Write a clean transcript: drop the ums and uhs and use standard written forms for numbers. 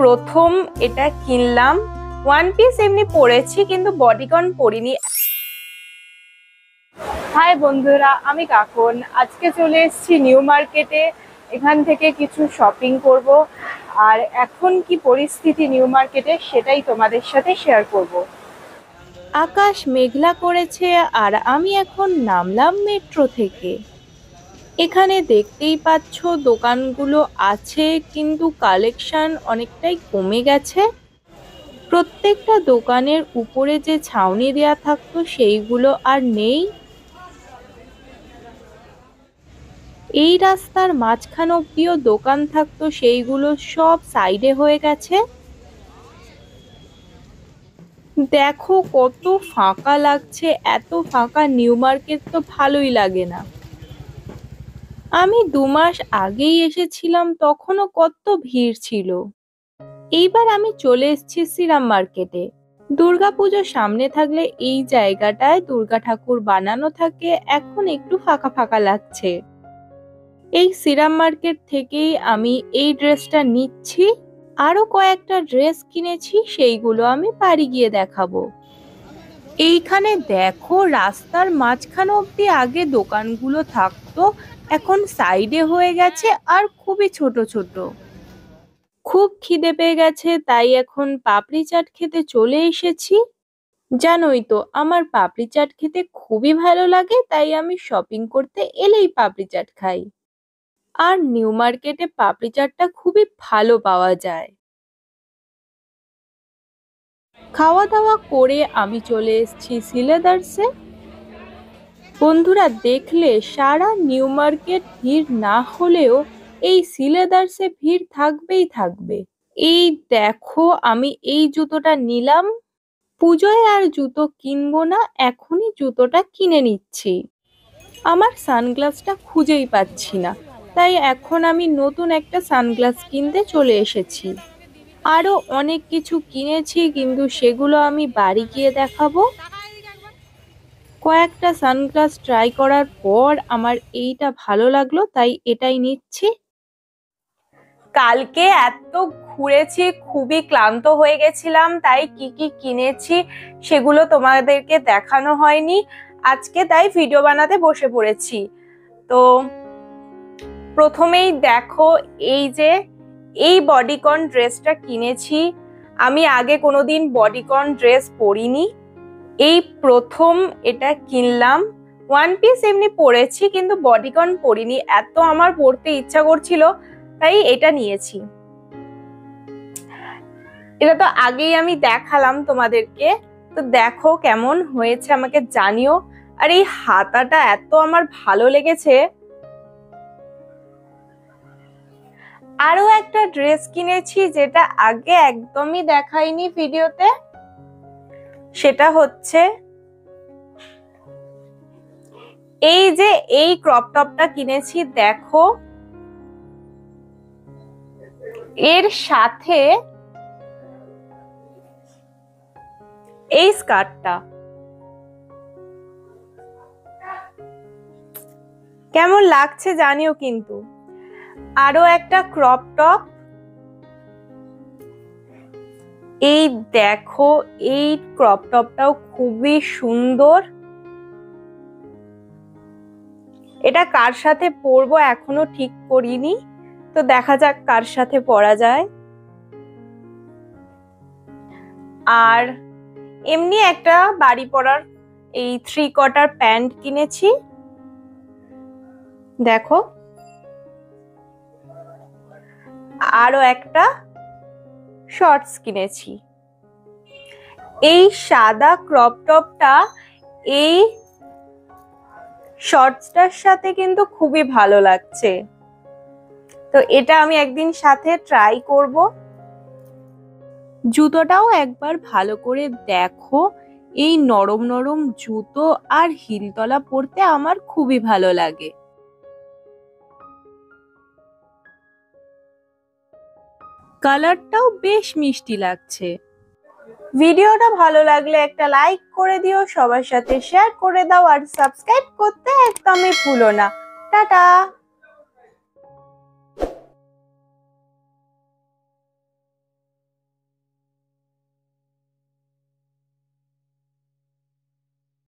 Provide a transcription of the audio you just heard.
প্রথম এটা কিনলাম। ওয়ান পিস এমনি পরেছি কিন্তু বডিকন পরিনি। হাই বন্ধুরা, আমি কাকন। আজকে চলে এসেছি নিউ মার্কেটে। এখান থেকে কিছু শপিং করব, আর এখন কি পরিস্থিতি নিউ মার্কেটে সেটাই তোমাদের সাথে শেয়ার করব। আকাশ মেঘলা করেছে আর আমি এখন নামলাম মেট্রো থেকে। এখানে দেখতেই পাচ্ছ দোকানগুলো আছে কিন্তু কালেকশন অনেকটাই কমে গেছে। প্রত্যেকটা দোকানের উপরে যে ছাউনি দেয়া থাকতো সেইগুলো আর নেই। এই রাস্তার মাঝখান অব্দিও দোকান থাকতো, সেইগুলো সব সাইডে হয়ে গেছে। দেখো কত ফাঁকা লাগছে, এত ফাঁকা নিউ মার্কেট তো ভালোই লাগে না। আমি 2 মাস আগেই এসেছিলাম, তখনও কত ভিড় ছিল। এইবার আমি চলে এসেছি শ্রীরাম মার্কেটে। দুর্গাপুজো সামনে থাকলে এই জায়গাটায় দুর্গা ঠাকুর বানানো থাকে, এখন একটু ফাঁকা ফাঁকা লাগছে। এই শ্রীরাম মার্কেট থেকেই আমি এই ড্রেসটা নিচ্ছি। আরো কয়েকটা ড্রেস কিনেছি, সেইগুলো আমি বাড়ি গিয়ে দেখাবো। এইখানে দেখো রাস্তার মাঝখান অব্দি আগে দোকানগুলো থাকতো, এখন সাইডে হয়ে গেছে আর খুবই ছোট ছোট। খুব খিদে পেয়ে গেছে, তাই এখন পাপড়ি চাট খেতে চলে এসেছি। জানোই তো আমার পাপড়ি চাট খেতে খুবই ভালো লাগে, তাই আমি শপিং করতে এলেই পাপড়ি চাট খাই। আর নিউ মার্কেটে পাপড়ি চাটটা খুবই ভালো পাওয়া যায়। খাওয়া দাওয়া করে আমি চলে এসেছি সিলেদার্সে। বন্ধুরা দেখলে সারা নিউ মার্কেট ভিড় না হলেও এই সিলেদার্সে ভিড় থাকবেই থাকবে। এই দেখো আমি এই জুতোটা নিলাম। পুজোয় আর জুতো কিনবো না, এখনই জুতোটা কিনে নিচ্ছি। আমার সানগ্লাসটা খুঁজেই পাচ্ছি না, তাই এখন আমি নতুন একটা সানগ্লাস কিনতে চলে এসেছি। আরো অনেক কিছু কিনেছি কিন্তু সেগুলো আমি বাড়ি গিয়ে দেখাবো। কয়েকটা সানগ্লাস ট্রাই করার পর আমার এইটা ভালো লাগলো, তাই এটাই নিচ্ছি। কালকে এত ঘুরেছি, খুবই ক্লান্ত হয়ে গেছিলাম, তাই কি কি কিনেছি সেগুলো তোমাদেরকে দেখানো হয়নি। আজকে তাই ভিডিও বানাতে বসে পড়েছি। তো প্রথমেই দেখো এই বডিকন ড্রেসটা কিনেছি। আমি আগে কোনোদিন বডিকন ড্রেস পরিনি, এই প্রথম এটা কিনলাম। ওয়ান পিস এমনি পরেছি কিন্তু বডিকন পরিনি, এত আমার পরতে ইচ্ছা করছিল তাই এটা নিয়েছি। এটা তো আগেই আমি দেখালাম তোমাদেরকে, তো দেখো কেমন হয়েছে আমাকে জানিও। আর এই হাতাটা এত আমার ভালো লেগেছে। আরো একটা ড্রেস কিনেছি যেটা আগে একদমই দেখাইনি ভিডিওতে, সেটা হচ্ছে এই ক্রপ টপটা কিনেছি। দেখো এর সাথে এই স্কার্টটা কেমন লাগছে জানিও কিন্তু। আরো একটা ক্রপ টপ, এই দেখো এই ক্রপ টপটাও খুবই সুন্দর। এটা কার সাথে পরবো এখনো ঠিক করিনি, তো দেখা যাক কার সাথে পরা যায়। আর এমনি একটা বাড়ি পরার এই 3/4 প্যান্ট কিনেছি। দেখো আরো একটা শর্টস কিনেছি। এই সাদা ক্রপ টপটা এই শর্টসটার সাথে কিন্তু খুবই ভালো লাগছে, তো এটা আমি একদিন সাথে ট্রাই করব। জুতোটাও একবার ভালো করে দেখো, এই নরম নরম জুতো আর হিলতলা পরতে আমার খুবই ভালো লাগে। কালারটাও বেশ মিষ্টি লাগছে। ভিডিওটা ভালো লাগলে একটা লাইক করে দিও, সবার সাথে শেয়ার করে দাও আর সাবস্ক্রাইব করতে একদমই ভুলো না। টাটা।